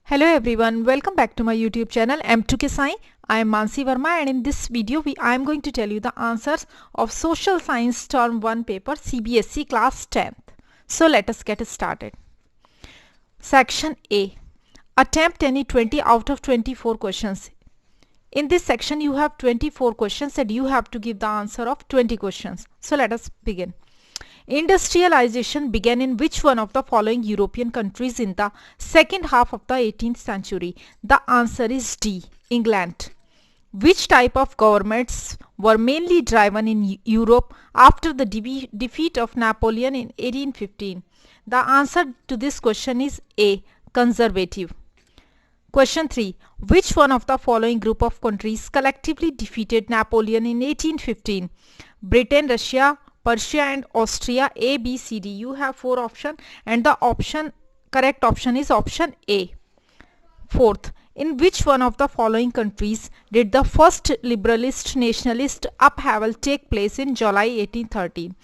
Hello everyone, welcome back to my YouTube channel M2K Sai. I am Mansi Verma and in this video I am going to tell you the answers of Social Science Term 1 paper CBSE class 10th. So let us get started. Section A. Attempt any 20 out of 24 questions. In this section you have 24 questions and you have to give the answer of 20 questions. So let us begin. Industrialization began in which one of the following European countries in the second half of the 18th century? The answer is D. England. Which type of governments were mainly driven in Europe after the defeat of Napoleon in 1815? The answer to this question is A. Conservative. Question 3. Which one of the following group of countries collectively defeated Napoleon in 1815? Britain, Russia, Persia and Austria. A, B, C, D. You have 4 options and the correct option is option A. Fourth, in which one of the following countries did the first liberalist nationalist upheaval take place in July 1813?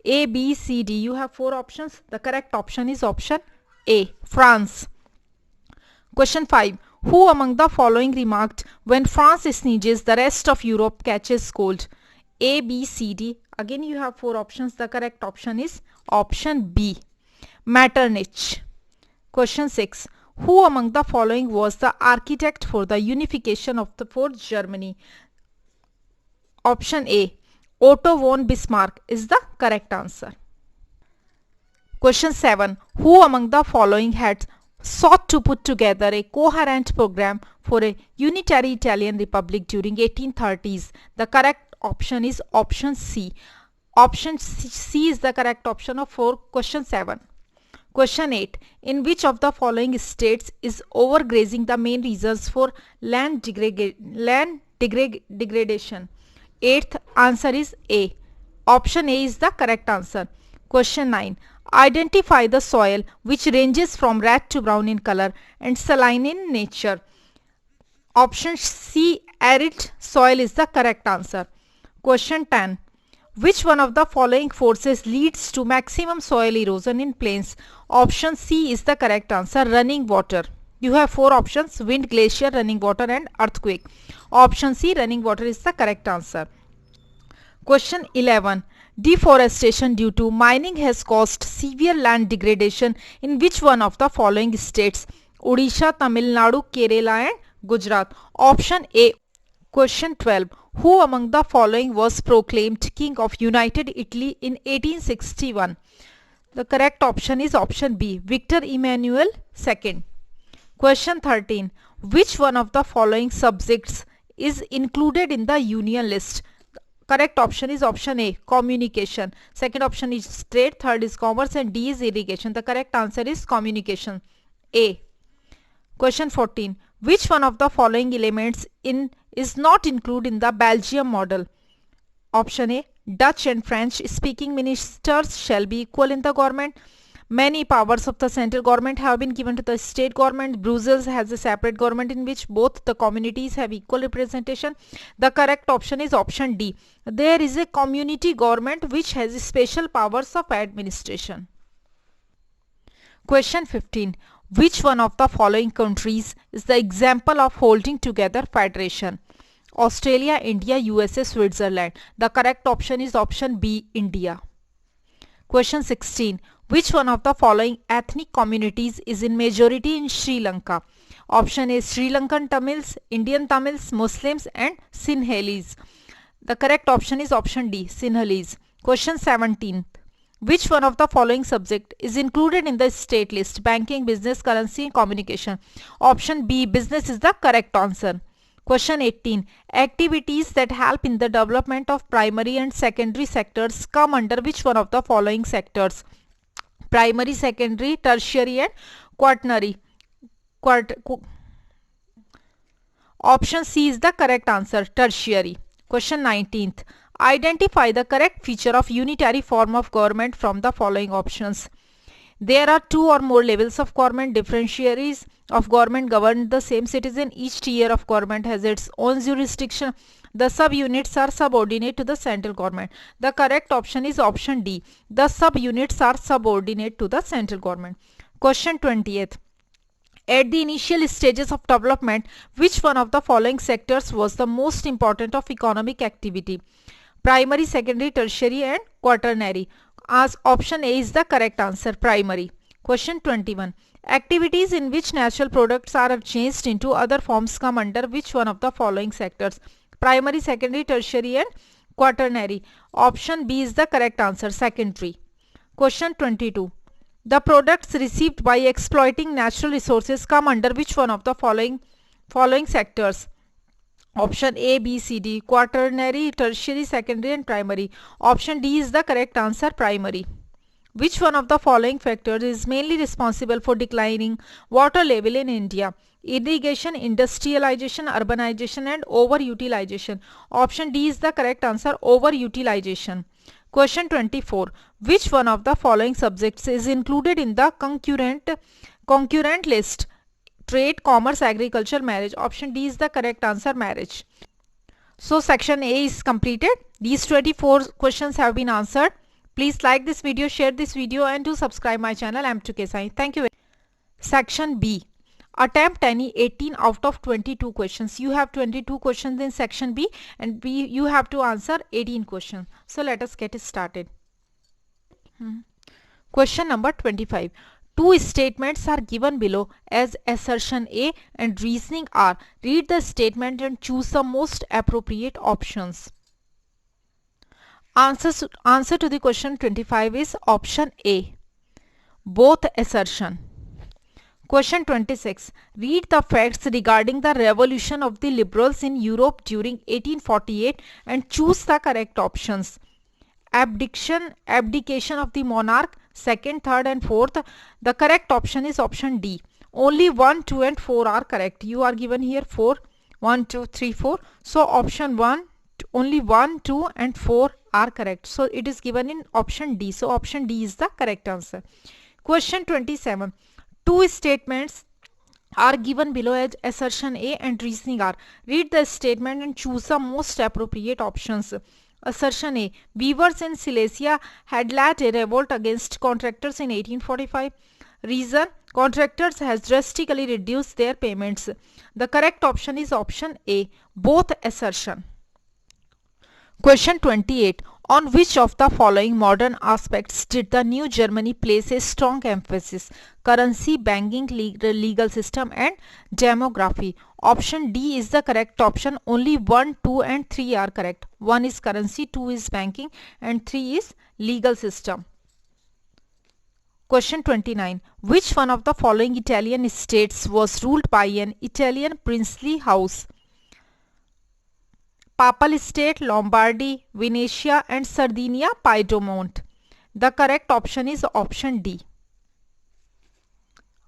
A, B, C, D. You have 4 options. The correct option is option A. France. Question 5. Who among the following remarked, when France sneezes, the rest of Europe catches cold? A, B, C, D. Again you have 4 options. The correct option is option B. Metternich. Question 6. Who among the following was the architect for the unification of the fourth Germany? Option A. Otto von Bismarck is the correct answer. Question 7. Who among the following had sought to put together a coherent program for a unitary Italian republic during 1830s? The correct option is option C. Option C is the correct option for question 7. Question 8. In which of the following states is overgrazing the main reasons for land degradation? Eighth answer is A. Option A is the correct answer. Question 9. Identify the soil which ranges from red to brown in color and saline in nature. Option C, arid soil is the correct answer. Question 10. Which one of the following forces leads to maximum soil erosion in plains? Option C is the correct answer. Running water. You have 4 options: wind, glacier, running water and earthquake. Option C, running water is the correct answer. Question 11. Deforestation due to mining has caused severe land degradation in which one of the following states? Odisha, Tamil Nadu, Kerala and Gujarat. Option A. Question 12. Who among the following was proclaimed King of United Italy in 1861? The correct option is option B. Victor Emmanuel II. Question 13. Which one of the following subjects is included in the union list? Correct option is option A. Communication. Second option is trade. Third is commerce and D is irrigation. The correct answer is communication. A. Question 14. Which one of the following elements is not included in the Belgium model? Option A. Dutch and French speaking ministers shall be equal in the government. Many powers of the central government have been given to the state government. Brussels has a separate government in which both the communities have equal representation. The correct option is option D. There is a community government which has special powers of administration. Question 15. Which one of the following countries is the example of holding together federation? Australia, India, USA, Switzerland. The correct option is option B, India. Question 16. Which one of the following ethnic communities is in majority in Sri Lanka? Option A, Sri Lankan Tamils, Indian Tamils, Muslims and Sinhalese. The correct option is option D, Sinhalese. Question 17. Which one of the following subject is included in the state list? Banking, business, currency and communication. Option B, business is the correct answer. Question 18. Activities that help in the development of primary and secondary sectors come under which one of the following sectors? Primary, secondary, tertiary and quaternary. Option C is the correct answer. Tertiary. Question 19th. Identify the correct feature of unitary form of government from the following options. There are 2 or more levels of government. Differentiaries of government govern the same citizen. Each tier of government has its own jurisdiction. The subunits are subordinate to the central government. The correct option is option D. The subunits are subordinate to the central government. Question 20th. At the initial stages of development, which one of the following sectors was the most important of economic activity? Primary, secondary, tertiary and quaternary. As option A is the correct answer, primary. Question 21. Activities in which natural products are changed into other forms come under which one of the following sectors? Primary, secondary, tertiary and quaternary. Option B is the correct answer, secondary. Question 22. The products received by exploiting natural resources come under which one of the following sectors? Option A, B, C, D. Quaternary, tertiary, secondary and primary. Option D is the correct answer, primary. Which one of the following factors is mainly responsible for declining water level in India? Irrigation, industrialization, urbanization and overutilization. Option D is the correct answer, overutilization. Question 24. Which one of the following subjects is included in the concurrent list? Trade, commerce, agriculture, marriage. Option D is the correct answer, marriage. So section A is completed. These 24 questions have been answered. Please like this video, share this video and do subscribe my channel M2K Science. Thank you. Section B. Attempt any 18 out of 22 questions. You have 22 questions in section B and you have to answer 18 questions. So let us get started. Question number 25. Two statements are given below as assertion A and reasoning R. Read the statement and choose the most appropriate options. Answer to the question 25 is option A, both assertion. Question 26. Read the facts regarding the revolution of the liberals in Europe during 1848 and choose the correct options. Abdication of the monarch, second, third and fourth. The correct option is option D. Only 1, 2 and 4 are correct. You are given here 4. 1, 2, 3, 4. So option 1, only 1, 2 and 4 are correct. So it is given in option D. So option D is the correct answer. Question 27. Two statements are given below as assertion A and reasoning R. Read the statement and choose the most appropriate options. Assertion A. Weavers in Silesia had led a revolt against contractors in 1845. Reason. Contractors has drastically reduced their payments. The correct option is option A, both assertion. Question 28. On which of the following modern aspects did the New Germany place a strong emphasis? Currency, banking, legal system and demography. Option D is the correct option. Only 1, 2 and 3 are correct. 1 is currency, 2 is banking and 3 is legal system. Question 29. Which one of the following Italian states was ruled by an Italian princely house? Papal State, Lombardy, Venetia and Sardinia, Piedmont. The correct option is option D.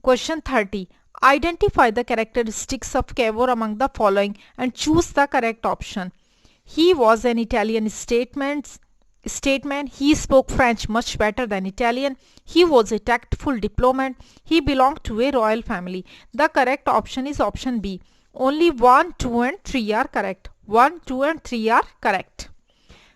Question 30. Identify the characteristics of Cavour among the following and choose the correct option. He was an Italian statesman. He spoke French much better than Italian. He was a tactful diplomat. He belonged to a royal family. The correct option is option B. Only 1, 2 and 3 are correct. 1, 2 and 3 are correct.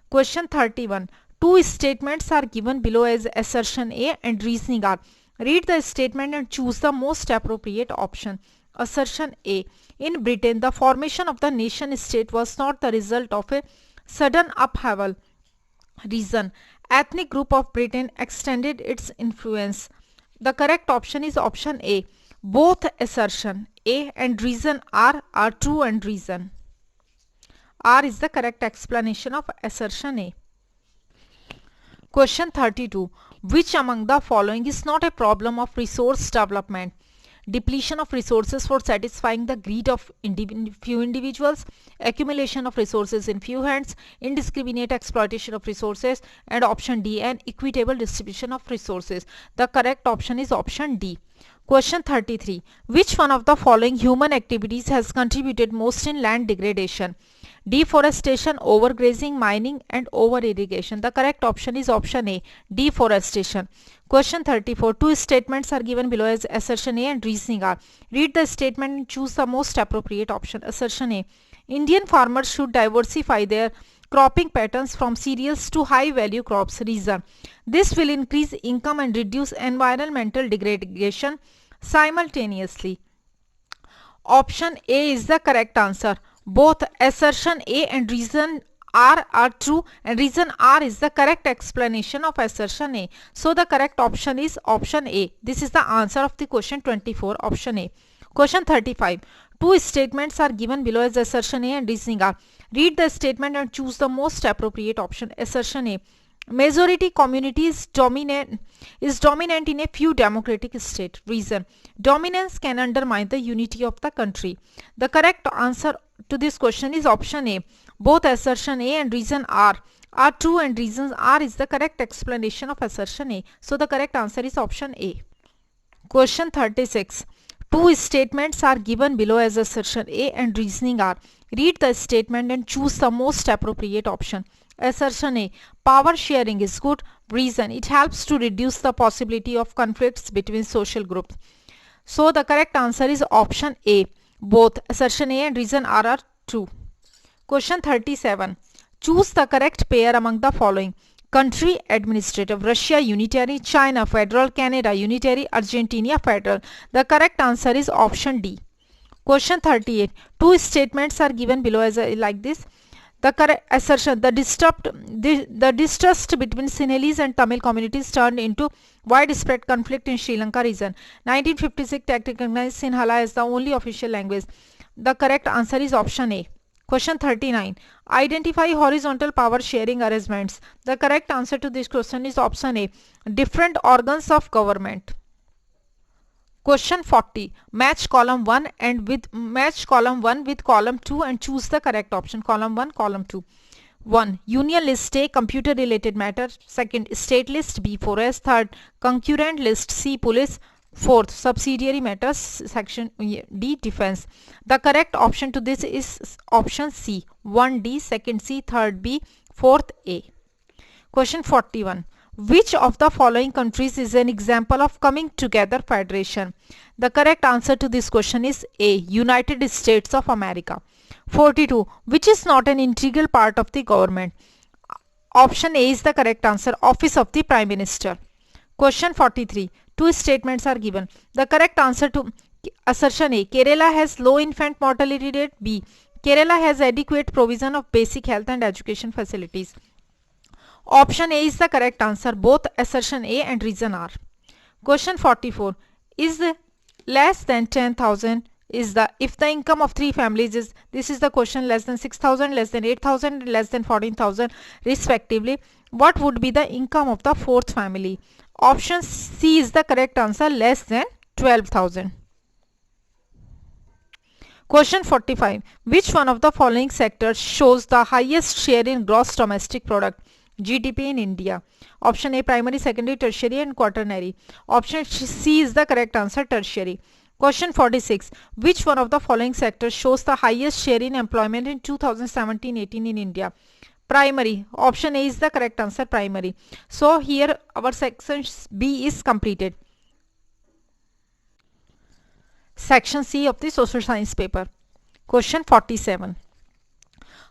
Question 31. Two statements are given below as assertion A and reasoning R. Read the statement and choose the most appropriate option. Assertion A. In Britain, the formation of the nation state was not the result of a sudden upheaval. Reason. Ethnic group of Britain extended its influence. The correct option is option A. Both assertion A and reason R are true and reason. R is the correct explanation of assertion A. Question 32. Which among the following is not a problem of resource development? Depletion of resources for satisfying the greed of few individuals, accumulation of resources in few hands, indiscriminate exploitation of resources, and option D, an equitable distribution of resources. The correct option is option D. Question 33. Which one of the following human activities has contributed most in land degradation? Deforestation, overgrazing, mining and over-irrigation. The correct option is option A, deforestation. Question 34. Two statements are given below as assertion A and reasoning R. Read the statement and choose the most appropriate option. Assertion A. Indian farmers should diversify their cropping patterns from cereals to high-value crops. Reason. This will increase income and reduce environmental degradation simultaneously. Option A is the correct answer. Both assertion A and reason R are true, and reason R is the correct explanation of assertion A. So the correct option is option A. This is the answer of the question 24, option A. Question 35. Two statements are given below as assertion A and reasoning R. Read the statement and choose the most appropriate option. Assertion A. Majority community is dominant in a few democratic states. Reason. Dominance can undermine the unity of the country. The correct answer to this question is option A. Both assertion A and reason R are true, and reason R is the correct explanation of assertion A. So the correct answer is option A. Question 36. Two statements are given below as assertion A and reasoning R. Read the statement and choose the most appropriate option. Assertion A. Power sharing is good. Reason. It helps to reduce the possibility of conflicts between social groups. So the correct answer is option A. Both assertion A and reason R are true. Question 37. Choose the correct pair among the following. Country administrative. Russia unitary, China federal, Canada unitary, Argentina federal. The correct answer is option D. Question 38. Two statements are given below as like this. The correct assertion, the distrust between Sinhalese and Tamil communities turned into widespread conflict in Sri Lanka region. 1956 Act recognized Sinhala as the only official language. The correct answer is option A. Question 39. Identify horizontal power sharing arrangements. The correct answer to this question is option A. Different organs of government. Question 40. Match column 1 with column 2 and choose the correct option. Column 1, column 2. 1. Union list A, computer related matter. 2nd, state list B, forest. 3rd, concurrent list C, police. 4th, subsidiary matters. Section D, defense. The correct option to this is option C. 1D, 2nd C, 3rd B, 4th A. Question 41. Which of the following countries is an example of coming together federation? The correct answer to this question is A. United States of America. 42. Which is not an integral part of the government? Option A is the correct answer. Office of the Prime Minister. Question 43. Two statements are given. The correct answer to assertion A. Kerala has low infant mortality rate. B. Kerala has adequate provision of basic health and education facilities. Option A is the correct answer. Both assertion A and reason R. Question 44. Is less than 10,000 is the if the income of three families is, this is the question, less than 6,000, less than 8,000, less than 14,000 respectively, what would be the income of the fourth family? Option C is the correct answer. Less than 12,000. Question 45. Which one of the following sectors shows the highest share in gross domestic product? GDP in India. Option A, primary, secondary, tertiary and quaternary. Option C is the correct answer. Tertiary. Question 46. Which one of the following sectors shows the highest share in employment in 2017-18 in India? Primary. Option A is the correct answer. Primary. So here our section B is completed. Section C of the social science paper. Question 47.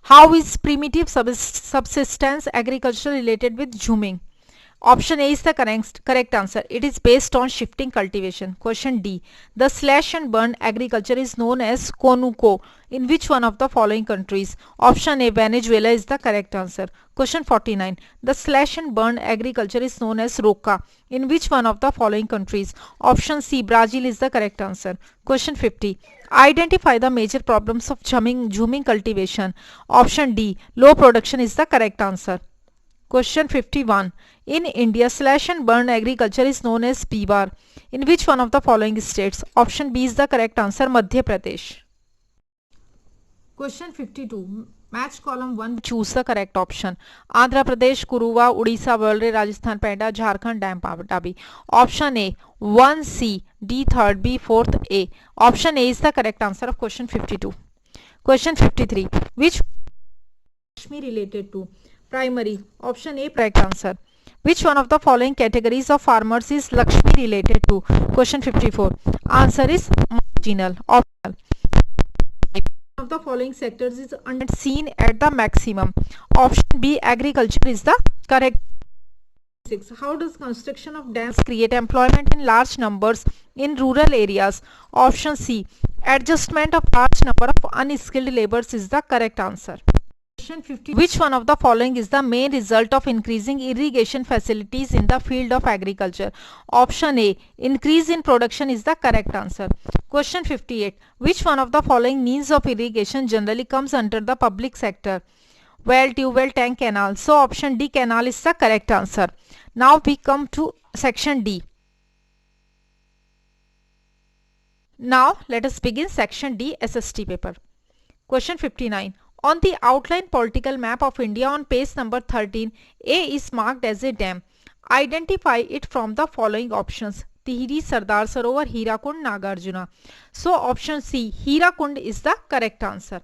How is primitive subsistence agriculture related with zooming? Option A is the correct answer. It is based on shifting cultivation. Question D. The slash and burn agriculture is known as conuco. In which one of the following countries? Option A, Venezuela is the correct answer. Question 49. The slash and burn agriculture is known as roca. In which one of the following countries? Option C, Brazil is the correct answer. Question 50. Identify the major problems of zooming cultivation. Option D, low production is the correct answer. Question 51. In India, slash and burn agriculture is known as Bivar. In which one of the following states? Option B is the correct answer. Madhya Pradesh. Question 52. Match column 1. Choose the correct option. Andhra Pradesh, Kuruva, Odisha, Worli, Rajasthan, Penda, Jharkhand, Dam, Dabi. Option A, 1C, D, 3rd B, 4th A. Option A is the correct answer of question 52. Question 53. Which Lakshmi related to? Primary. Option A, correct answer. Which one of the following categories of farmers is Lakshmi related to? Question 54. Answer is marginal. Optional. Of the following sectors is seen at the maximum. Option B, agriculture is the correct. 6. How does construction of dams create employment in large numbers in rural areas? Option C, Adjustment of large number of unskilled laborers is the correct answer. Question 50. Which one of the following is the main result of increasing irrigation facilities in the field of agriculture? Option A, increase in production is the correct answer. Question 58. Which one of the following means of irrigation generally comes under the public sector? Well, tube well, tank, canal. So option D, canal is the correct answer. Now we come to section D. Now let us begin section D SST paper. Question 59. On the outline political map of India on page number 13, A is marked as a dam. Identify it from the following options: Tihri, Sardar Sarovar, Hirakund, Nagarjuna. So option C, Hirakund is the correct answer.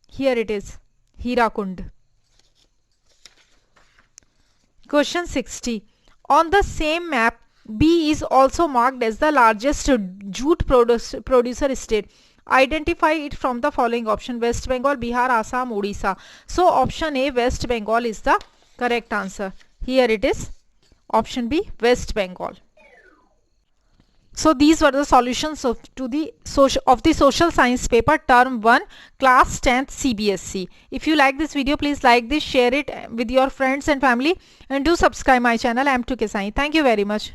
Here it is, Hirakund. Question 60. On the same map, B is also marked as the largest jute producer state. Identify it from the following option: West Bengal, Bihar, Assam, Odisha. So option A, West Bengal is the correct answer. Here it is, option B, West Bengal. So these were the solutions of the social science paper term 1 class 10th CBSE. If you like this video, please like this, share it with your friends and family, and do subscribe my channel M2K Science. Thank you very much.